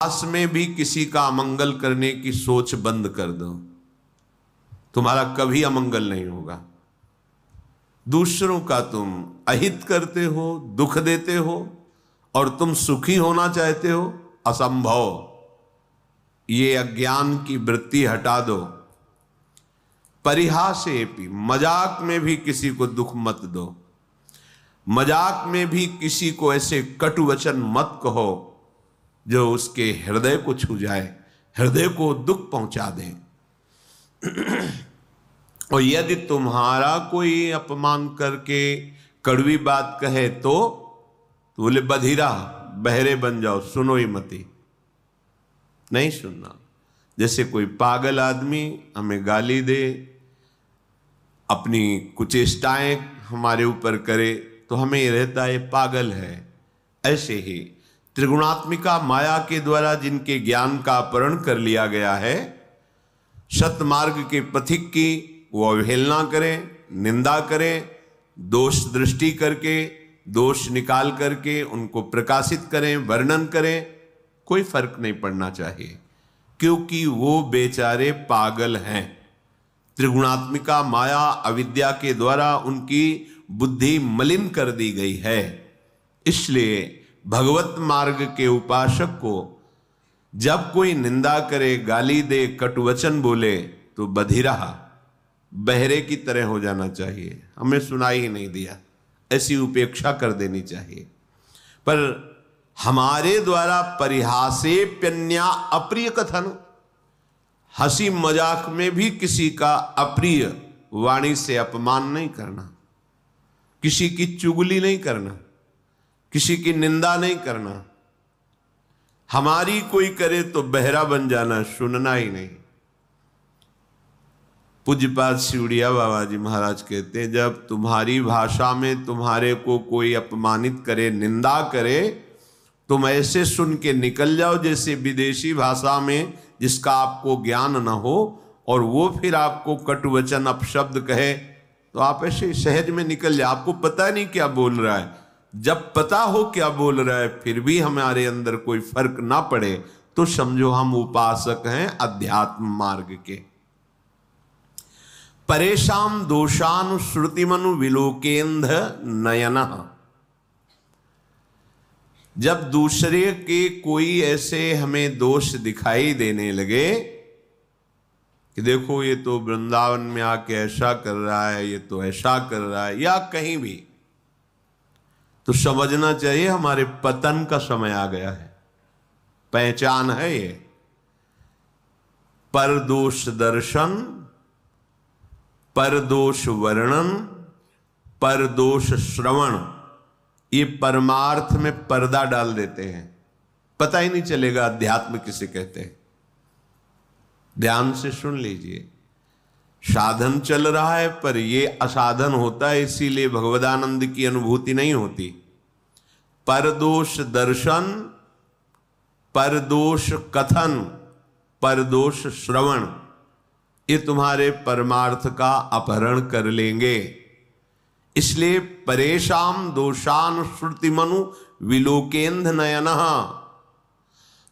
पास में भी किसी का अमंगल करने की सोच बंद कर दो, तुम्हारा कभी अमंगल नहीं होगा। दूसरों का तुम अहित करते हो, दुख देते हो, और तुम सुखी होना चाहते हो, असंभव। ये अज्ञान की वृत्ति हटा दो। परिहासेपि, मजाक में भी किसी को दुख मत दो, मजाक में भी किसी को ऐसे कटु वचन मत कहो जो उसके हृदय को छू जाए, हृदय को दुख पहुंचा दे। और यदि तुम्हारा कोई अपमान करके कड़वी बात कहे तो बोले बधिरा, बहरे बन जाओ, सुनो ही मती, नहीं सुनना। जैसे कोई पागल आदमी हमें गाली दे, अपनी कुचेष्टाएं हमारे ऊपर करे, तो हमें ये रहता है पागल है। ऐसे ही त्रिगुणात्मिका माया के द्वारा जिनके ज्ञान का अपहरण कर लिया गया है, सतमार्ग के पथिक की वो अवहेलना करें, निंदा करें, दोष दृष्टि करके, दोष निकाल करके उनको प्रकाशित करें, वर्णन करें, कोई फर्क नहीं पड़ना चाहिए, क्योंकि वो बेचारे पागल हैं। त्रिगुणात्मिका माया अविद्या के द्वारा उनकी बुद्धि मलिन कर दी गई है। इसलिए भगवत मार्ग के उपासक को जब कोई निंदा करे, गाली दे, कटुवचन बोले, तो बधिरा, बहरे की तरह हो जाना चाहिए, हमें सुनाई ही नहीं दिया, ऐसी उपेक्षा कर देनी चाहिए। पर हमारे द्वारा परिहासेप्यन्या अप्रिय कथन, हंसी मजाक में भी किसी का अप्रिय वाणी से अपमान नहीं करना, किसी की चुगली नहीं करना, किसी की निंदा नहीं करना। हमारी कोई करे तो बहरा बन जाना, सुनना ही नहीं। पूज्यपाद सिवड़िया बाबा जी महाराज कहते हैं, जब तुम्हारी भाषा में तुम्हारे को कोई अपमानित करे, निंदा करे, तुम ऐसे सुन के निकल जाओ जैसे विदेशी भाषा में जिसका आपको ज्ञान न हो, और वो फिर आपको कटुवचन अपशब्द कहे, तो आप ऐसे सहज में निकल जाओ। आपको पता नहीं क्या बोल रहा है। जब पता हो क्या बोल रहा है फिर भी हमारे अंदर कोई फर्क ना पड़े, तो समझो हम उपासक हैं अध्यात्म मार्ग के। परेशान दोषानुश्रुतिमनु विलोकेंद्र नयन, जब दूसरे के कोई ऐसे हमें दोष दिखाई देने लगे कि देखो ये तो वृंदावन में आके ऐसा कर रहा है, ये तो ऐसा कर रहा है, या कहीं भी, तो समझना चाहिए हमारे पतन का समय आ गया है। पहचान है ये। परदोष दर्शन, परदोष वर्णन, परदोष श्रवण, ये परमार्थ में पर्दा डाल देते हैं, पता ही नहीं चलेगा अध्यात्म किसे कहते हैं। ध्यान से सुन लीजिए, साधन चल रहा है पर ये असाधन होता है, इसीलिए भगवदानंद की अनुभूति नहीं होती। परदोष दर्शन, परदोष कथन, परदोष श्रवण, ये तुम्हारे परमार्थ का अपहरण कर लेंगे। इसलिए परेशान दोषान श्रुतिमनु विलोकेंद्र नयनः,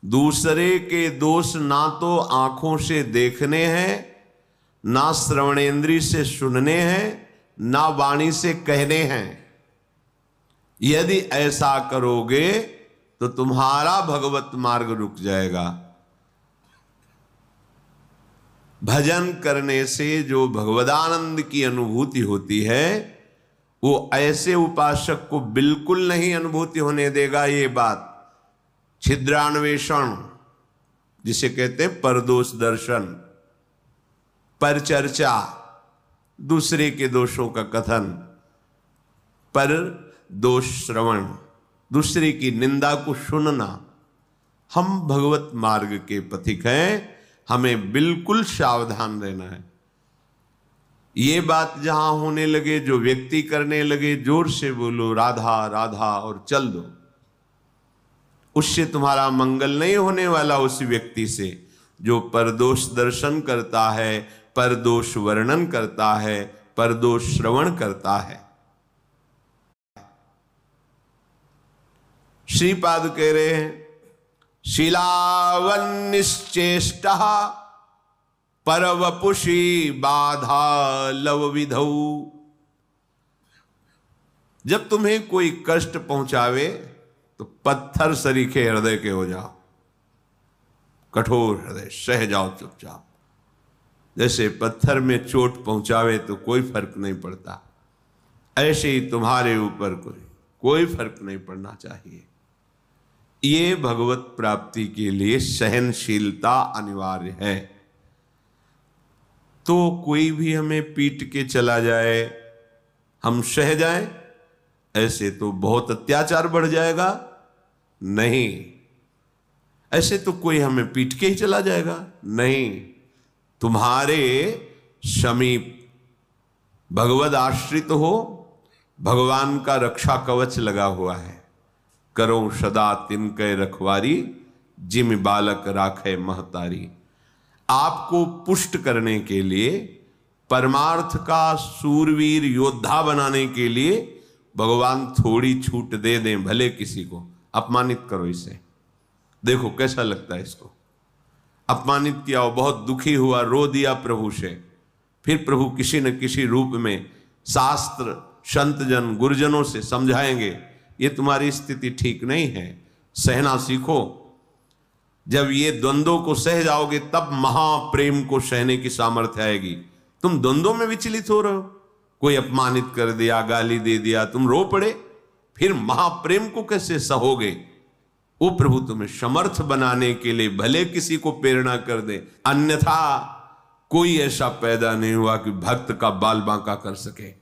दूसरे के दोष ना तो आंखों से देखने हैं, ना श्रवणेंद्री से सुनने हैं, ना वाणी से कहने हैं। यदि ऐसा करोगे तो तुम्हारा भगवत मार्ग रुक जाएगा। भजन करने से जो भगवदानंद की अनुभूति होती है वो ऐसे उपासक को बिल्कुल नहीं अनुभूति होने देगा। ये बात छिद्रान्वेषण जिसे कहते हैं, परदोष दर्शन, पर चर्चा, दूसरे के दोषों का कथन, पर दोष श्रवण, दूसरे की निंदा को सुनना। हम भगवत मार्ग के पथिक हैं, हमें बिल्कुल सावधान रहना है। ये बात जहां होने लगे, जो व्यक्ति करने लगे, जोर से बोलो राधा राधा और चल दो, उससे तुम्हारा मंगल नहीं होने वाला। उस व्यक्ति से जो परदोष दर्शन करता है, परदोष वर्णन करता है, परदोष श्रवण करता है। श्रीपाद कह रहे हैं शीलावन्निश्चेष्टा परवपुषी बाधा लव विधौ। जब तुम्हें कोई कष्ट पहुंचावे तो पत्थर सरीखे हृदय के हो जाओ, कठोर हृदय, सह जाओ चुपचाप। जैसे पत्थर में चोट पहुंचावे तो कोई फर्क नहीं पड़ता, ऐसे ही तुम्हारे ऊपर कोई फर्क नहीं पड़ना चाहिए। ये भगवत प्राप्ति के लिए सहनशीलता अनिवार्य है। तो कोई भी हमें पीट के चला जाए, हम सह जाएं, ऐसे तो बहुत अत्याचार बढ़ जाएगा। नहीं, ऐसे तो कोई हमें पीट के ही चला जाएगा। नहीं, तुम्हारे समीप भगवद आश्रित हो, भगवान का रक्षा कवच लगा हुआ है। करो सदा तिनके रखवारी, जिम बालक राखे महतारी। आपको पुष्ट करने के लिए, परमार्थ का सूरवीर योद्धा बनाने के लिए भगवान थोड़ी छूट दे दें। भले किसी को अपमानित करो, इसे देखो कैसा लगता है। इसको अपमानित किया, हो बहुत दुखी हुआ, रो दिया प्रभु से, फिर प्रभु किसी न किसी रूप में शास्त्र संतजन गुरुजनों से समझाएंगे ये तुम्हारी स्थिति ठीक नहीं है, सहना सीखो। जब ये द्वंद्वों को सह जाओगे तब महाप्रेम को सहने की सामर्थ्य आएगी। तुम द्वंद्वों में विचलित हो रहे हो, कोई अपमानित कर दिया, गाली दे दिया, तुम रो पड़े, फिर महाप्रेम को कैसे सहोगे? वो प्रभु तुम्हें समर्थ बनाने के लिए भले किसी को प्रेरणा कर दे, अन्यथा कोई ऐसा पैदा नहीं हुआ कि भक्त का बाल बांका कर सके।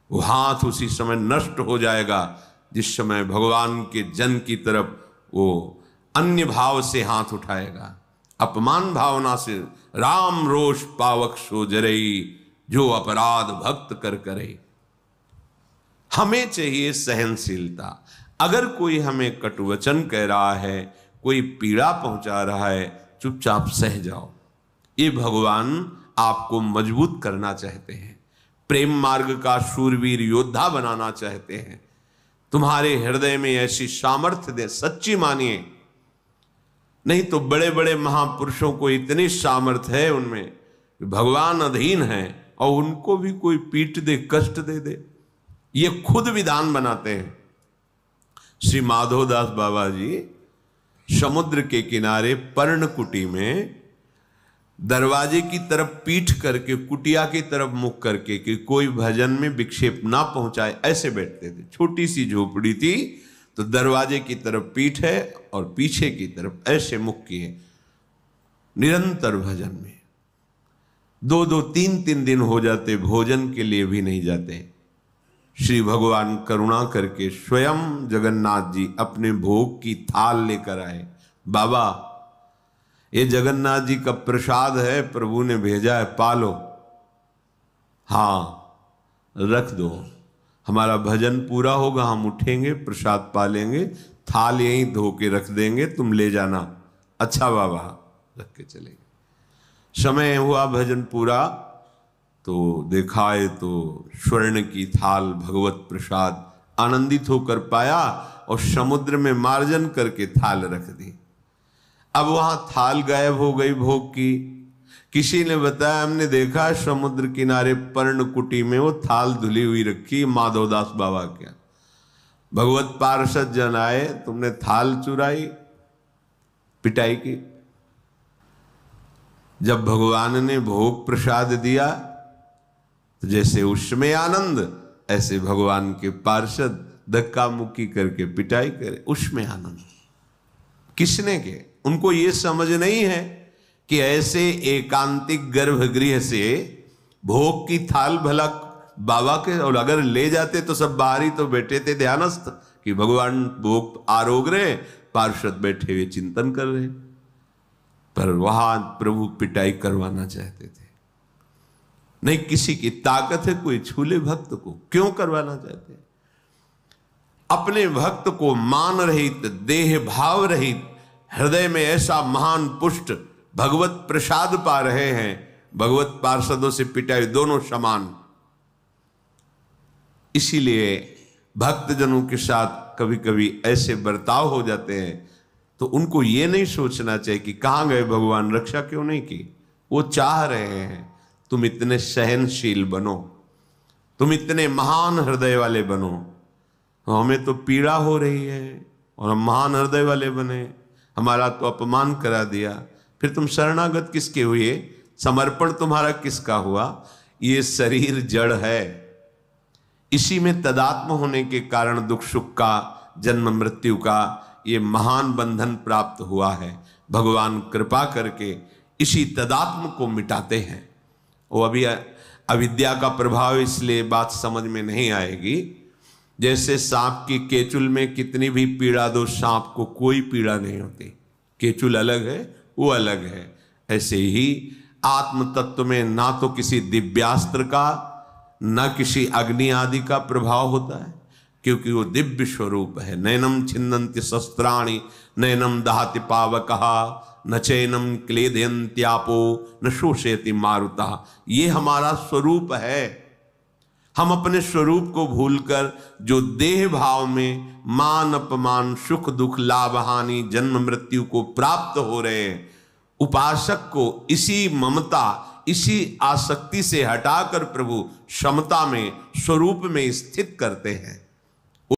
वो हाथ उसी समय नष्ट हो जाएगा जिस समय भगवान के जन की तरफ वो अन्य भाव से हाथ उठाएगा। अपमान भावना से राम रोष पावक सो जरई, जो अपराध भक्त कर करे। हमें चाहिए सहनशीलता। अगर कोई हमें कटुवचन कह रहा है, कोई पीड़ा पहुंचा रहा है, चुपचाप सह जाओ। ये भगवान आपको मजबूत करना चाहते हैं, प्रेम मार्ग का शूरवीर योद्धा बनाना चाहते हैं। तुम्हारे हृदय में ऐसी सामर्थ्य दे, सच्ची मानिए। नहीं तो बड़े बड़े महापुरुषों को इतनी सामर्थ्य है उनमें, भगवान अधीन है और उनको भी कोई पीट दे, कष्ट दे दे, ये खुद विधान बनाते हैं। श्री माधोदास बाबा जी समुद्र के किनारे पर्णकुटी में दरवाजे की तरफ पीठ करके, कुटिया की तरफ मुख करके कि कोई भजन में विक्षेप ना पहुंचाए, ऐसे बैठते थे। छोटी सी झोपड़ी थी, तो दरवाजे की तरफ पीठ है और पीछे की तरफ ऐसे मुख किए, निरंतर भजन में। 2-2, 3-3 दिन हो जाते, भोजन के लिए भी नहीं जाते। श्री भगवान करुणा करके स्वयं जगन्नाथ जी अपने भोग की थाल लेकर आए। बाबा, ये जगन्नाथ जी का प्रसाद है, प्रभु ने भेजा है, पालो। हाँ, रख दो, हमारा भजन पूरा होगा, हम उठेंगे, प्रसाद पालेंगे, थाल यहीं धो के रख देंगे, तुम ले जाना। अच्छा बाबा, रख के चले गए। समय हुआ भजन पूरा, तो देखाए तो स्वर्ण की थाल भगवत प्रसाद, आनंदित होकर पाया और समुद्र में मार्जन करके थाल रख दी। अब वहां थाल गायब हो गई भोग की। किसी ने बताया, हमने देखा समुद्र किनारे पर्णकुटी में वो थाल धुली हुई रखी, माधवदास बाबा क्या। भगवत पार्षद जन आए, तुमने थाल चुराई, पिटाई की। जब भगवान ने भोग प्रसाद दिया तो जैसे उसमें आनंद, ऐसे भगवान के पार्षद धक्का मुक्की करके पिटाई करे, उसमें आनंद। किसने के? उनको ये समझ नहीं है कि ऐसे एकांतिक गर्भगृह से भोग की थाल भला बाबा के, और अगर ले जाते तो सब बाहर ही तो बैठे थे ध्यानस्थ कि भगवान भोग आरोग रहे, पार्षद बैठे हुए चिंतन कर रहे। पर वहां प्रभु पिटाई करवाना चाहते थे। नहीं, किसी की ताकत है कोई छूले भक्त को, क्यों करवाना चाहते? अपने भक्त को मान रहित, देह भाव रहित, हृदय में ऐसा महान पुष्ट भगवत प्रसाद पा रहे हैं, भगवत पार्षदों से पिटाई दोनों समान। इसीलिए भक्तजनों के साथ कभी कभी ऐसे बर्ताव हो जाते हैं तो उनको ये नहीं सोचना चाहिए कि कहाँ गए भगवान, रक्षा क्यों नहीं की। वो चाह रहे हैं तुम इतने सहनशील बनो, तुम इतने महान हृदय वाले बनो। हमें तो पीड़ा हो रही है और हम महान हृदय वाले बने, हमारा तो अपमान करा दिया, फिर तुम शरणागत किसके हुए, समर्पण तुम्हारा किसका हुआ। ये शरीर जड़ है, इसी में तदात्म होने के कारण दुख सुख का, जन्म मृत्यु का ये महान बंधन प्राप्त हुआ है। भगवान कृपा करके इसी तदात्म को मिटाते हैं। वो अभी अविद्या का प्रभाव, इसलिए बात समझ में नहीं आएगी। जैसे सांप की केचुल में कितनी भी पीड़ा दो, सांप को कोई पीड़ा नहीं होती, केचुल अलग है, वो अलग है। ऐसे ही आत्म तत्व में ना तो किसी दिव्यास्त्र का, न किसी अग्नि आदि का प्रभाव होता है, क्योंकि वो दिव्य स्वरूप है। नैनम छिन्नन्ति शस्त्राणि नैनम दहति पावकः न चैनम क्लेदयन्त्यापो न शोषयति मारुतः। ये हमारा स्वरूप है। हम अपने स्वरूप को भूलकर जो देह भाव में मान अपमान, सुख दुख, लाभ हानि, जन्म मृत्यु को प्राप्त हो रहे हैं, उपासक को इसी ममता, इसी आसक्ति से हटाकर प्रभु समता में, स्वरूप में स्थित करते हैं।